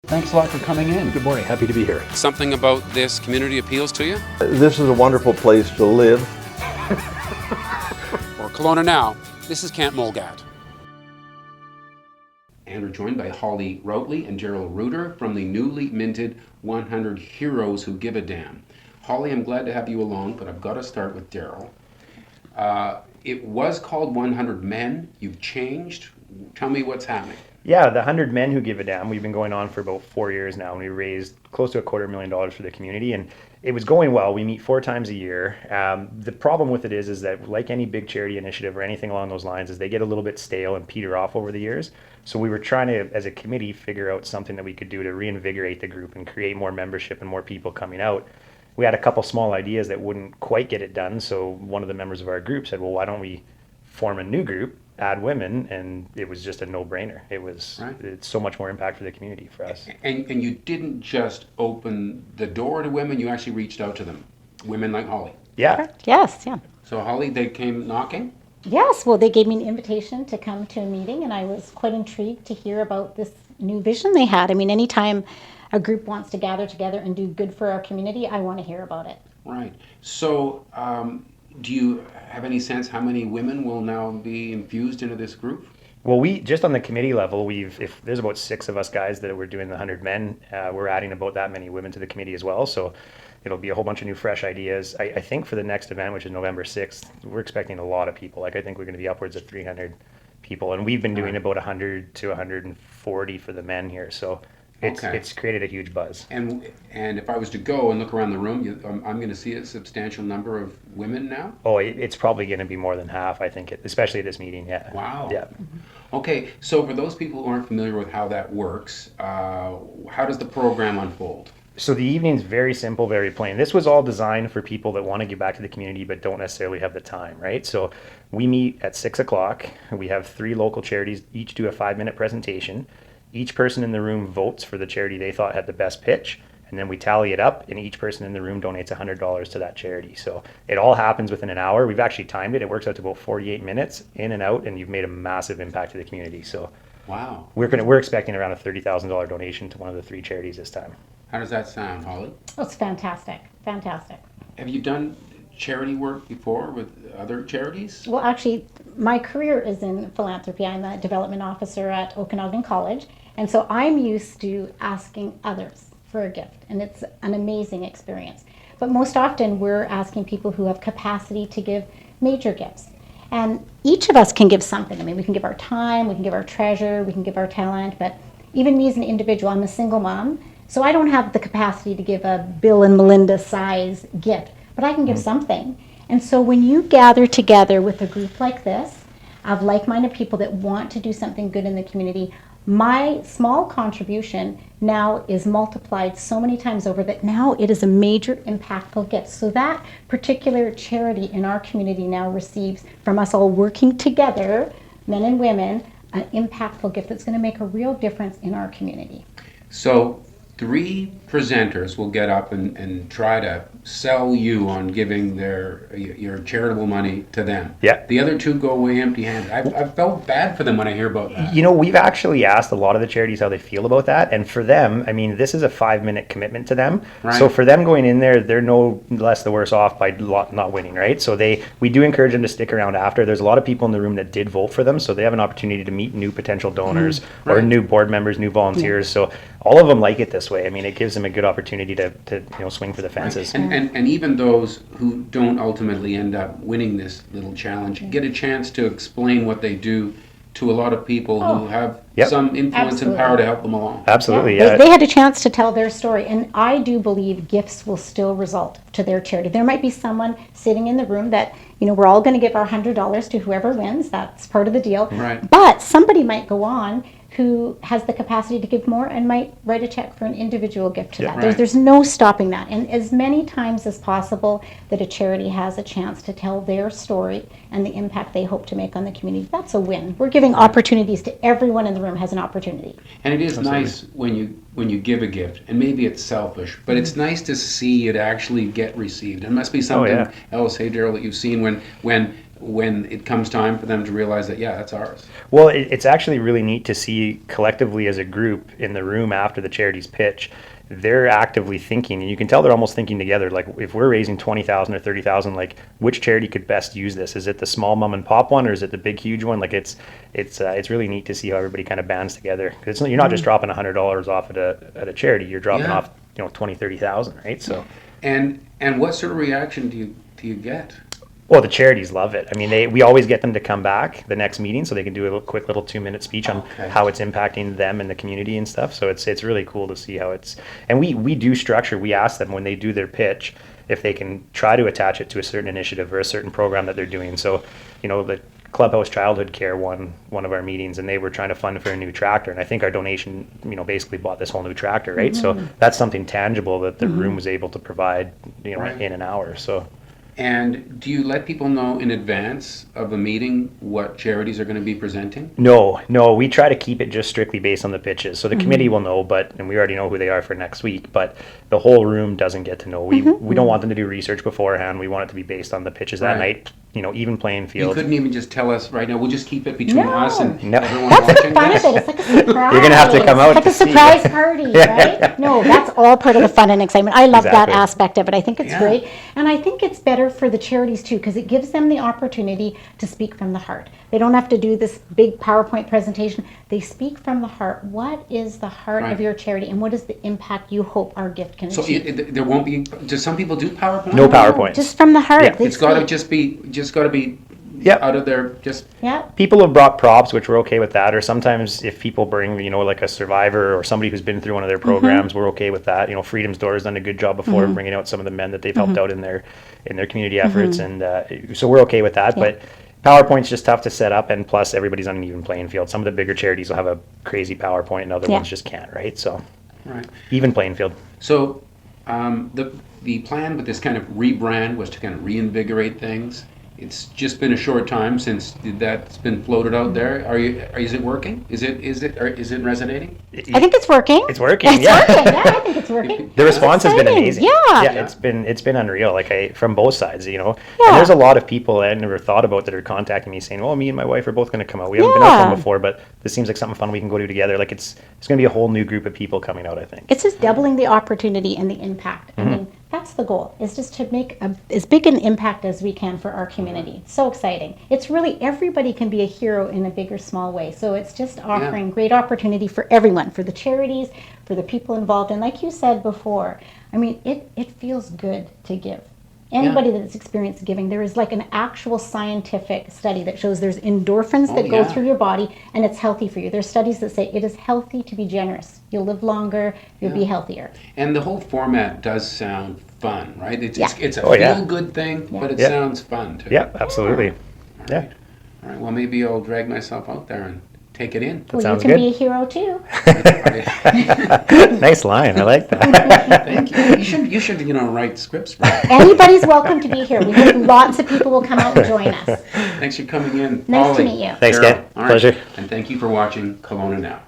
Thanks a lot for coming in. Good morning, happy to be here. Something about this community appeals to you? This is a wonderful place to live. For Kelowna Now, this is Camp Mulgat. And we're joined by Holly Routley and Gerald Reuter from the newly minted 100 Heroes Who Give a Damn. Holly, I'm glad to have you along, but I've got to start with Daryl. It was called 100 Men. You've changed. Tell me what's happening. Yeah, the 100 Men Who Give a Damn, we've been going on for about 4 years now, and we raised close to $250,000 for the community, and it was going well. We meet 4 times a year. The problem with it is that like any big charity initiative or anything along those lines, is they get a little bit stale and peter off over the years. So we were trying to, as a committee, figure out something that we could do to reinvigorate the group and create more membership and more people coming out. We had a couple small ideas that wouldn't quite get it done, so one of the members of our group said, well, why don't we form a new group, add women, and it was just a no-brainer. It's so much more impact for the community for us. And you didn't just open the door to women, you actually reached out to them, women like Holly. Yeah. Correct. Yes, yeah. So Holly, they came knocking? Yes, well, they gave me an invitation to come to a meeting, and I was quite intrigued to hear about this new vision they had. I mean, anytime a group wants to gather together and do good for our community, I want to hear about it. Right. So do you have any sense how many women will now be infused into this group? Well, we just on the committee level, if there's about 6 of us guys that we're doing the 100 Men, we're adding about that many women to the committee as well. So it'll be a whole bunch of new fresh ideas. I think for the next event, which is November 6th, we're expecting a lot of people. Like I think we're going to be upwards of 300 people, and we've been doing about 100 to 140 for the men here. So it's created a huge buzz. And if I was to go and look around the room, I'm going to see a substantial number of women now? Oh, it's probably going to be more than half, I think, especially at this meeting, yeah. Wow. Yeah. Okay, so for those people who aren't familiar with how that works, how does the program unfold? So the evening's very simple, very plain. This was all designed for people that want to give back to the community but don't necessarily have the time, right? So we meet at 6 o'clock. We have 3 local charities, each do a 5-minute presentation. Each person in the room votes for the charity they thought had the best pitch, and then we tally it up, and each person in the room donates $100 to that charity. So it all happens within an hour. We've actually timed it. It works out to about 48 minutes in and out, and you've made a massive impact to the community. So wow, we're expecting around a $30,000 donation to one of the 3 charities this time. How does that sound, Holly? Oh, it's fantastic, fantastic. Have you done charity work before with other charities? Well, actually, my career is in philanthropy. I'm a development officer at Okanagan College, and so I'm used to asking others for a gift, and it's an amazing experience. But most often, we're asking people who have capacity to give major gifts. And each of us can give something. I mean, we can give our time, we can give our treasure, we can give our talent, but even me as an individual, I'm a single mom, so I don't have the capacity to give a Bill and Melinda size gift, but I can give something. And so when you gather together with a group like this, of like-minded people that want to do something good in the community, my small contribution now is multiplied so many times over that now it is a major impactful gift. So that particular charity in our community now receives, from us all working together, men and women, an impactful gift that's going to make a real difference in our community. So 3 presenters will get up and try to sell you on giving your charitable money to them. Yeah. The other 2 go away empty-handed. I've felt bad for them when I hear about that. You know, we've actually asked a lot of the charities how they feel about that, and for them, I mean, this is a 5-minute commitment to them. Right. So for them going in there, they're no less the worse off by not winning, right? So we do encourage them to stick around after. There's a lot of people in the room that did vote for them, so they have an opportunity to meet new potential donors or Right. new board members, new volunteers. So all of them like it this way. I mean, it gives them a good opportunity to swing for the fences. And even those who don't ultimately end up winning this little challenge get a chance to explain what they do to a lot of people who have some influence and power to help them along. Absolutely, yeah. They had a chance to tell their story, and I do believe gifts will still result to their charity. There might be someone sitting in the room that, we're all going to give our $100 to whoever wins. That's part of the deal. Right. But somebody might go on who has the capacity to give more and might write a check for an individual gift to that. Right. There's no stopping that. And as many times as possible that a charity has a chance to tell their story and the impact they hope to make on the community, that's a win. We're giving opportunities to everyone in the room has an opportunity. And it is nice when you give a gift, and maybe it's selfish, but it's nice to see it actually get received. There must be something else, hey Daryl, that you've seen when when it comes time for them to realize that, yeah, that's ours. Well, it's actually really neat to see collectively as a group in the room after the charities pitch. They're actively thinking, and you can tell they're almost thinking together. Like, if we're raising 20,000 or 30,000, like, which charity could best use this? Is it the small mom and pop one, or is it the big huge one? Like, it's really neat to see how everybody kind of bands together. Because you're not just dropping $100 off at a charity. You're dropping Yeah. off 20, 30,000, right? So. And what sort of reaction do you get? Well, the charities love it. I mean, we always get them to come back the next meeting so they can do a quick little 2-minute speech on how it's impacting them and the community and stuff. So it's really cool to see how it's, and we do structure. We ask them when they do their pitch if they can try to attach it to a certain initiative or a certain program that they're doing. So, the Clubhouse Childhood Care won one of our meetings, and they were trying to fund for a new tractor. And I think our donation, basically bought this whole new tractor, right? So that's something tangible that the room was able to provide, Right. in an hour. So. And do you let people know in advance of a meeting what charities are going to be presenting? No, we try to keep it just strictly based on the pitches. So the committee will know, and we already know who they are for next week, but the whole room doesn't get to know. We don't want them to do research beforehand. We want it to be based on the pitches that Right. night, even playing You field. couldn't even just tell us right now. We'll just keep it between No. us and No. everyone That's watching. the fun of it. It's like a surprise. You're gonna have to come out It's like to a see. surprise party, right? No, that's all part of the fun and excitement. I love Exactly. that aspect of it. I think it's Yeah. great. And I think it's better for the charities too, because it gives them the opportunity to speak from the heart. They don't have to do this big PowerPoint presentation. They speak from the heart. What is the heart Right. of your charity, and what is the impact you hope our gift can So achieve? there won't be. Do some people do PowerPoint? No PowerPoint. Just from the heart. Yeah. They It's got to speak. just got to be Yep. out of their just. Yeah. People have brought props, which we're okay with that. Or sometimes if people bring, like a survivor or somebody who's been through one of their programs, we're okay with that. Freedom's Door has done a good job before of bringing out some of the men that they've helped out in their community efforts, and so we're okay with that. But PowerPoint's just tough to set up, and plus everybody's on an even playing field. Some of the bigger charities will have a crazy PowerPoint, and other Yeah. ones just can't, right? So Right. even playing field. So the plan with this kind of rebrand was to kind of reinvigorate things. It's just been a short time since that's been floated out there. Is it working? Is it resonating? I think it's working. It's working. It's Yeah. working. Yeah, I think it's working. The response has been exciting. amazing. Yeah. Yeah, it's been unreal. Like from both sides, And Yeah. there's a lot of people I never thought about that are contacting me saying, "Well, me and my wife are both going to come out. We haven't been out Yeah. one before, but this seems like something fun we can go do together." Like it's going to be a whole new group of people coming out, I think. It's just doubling the opportunity and the impact. I mean, that's the goal, is just to make as big an impact as we can for our community. So exciting. It's really, everybody can be a hero in a big or small way. So it's just offering great opportunity for everyone, for the charities, for the people involved. And like you said before, I mean, it feels good to give. Anybody that's experienced giving, there is like an actual scientific study that shows there's endorphins that go through your body, and it's healthy for you. There's studies that say it is healthy to be generous. You'll live longer, you'll be healthier. And the whole format does sound fun, right? It's a Oh, yeah. feel-good thing, but it Yeah. sounds fun too. Yeah, absolutely. Yeah. All right. Well, maybe I'll drag myself out there and take it in. Well, sounds you can good. be a hero too. Nice line. I like that. Thank you. You should write scripts for it. Anybody's welcome to be here. We hope lots of people will come out and join us. Thanks for coming in. Nice to Polly, meet you. Thanks, Carol. Ken. All right. Pleasure. And thank you for watching Kelowna Now.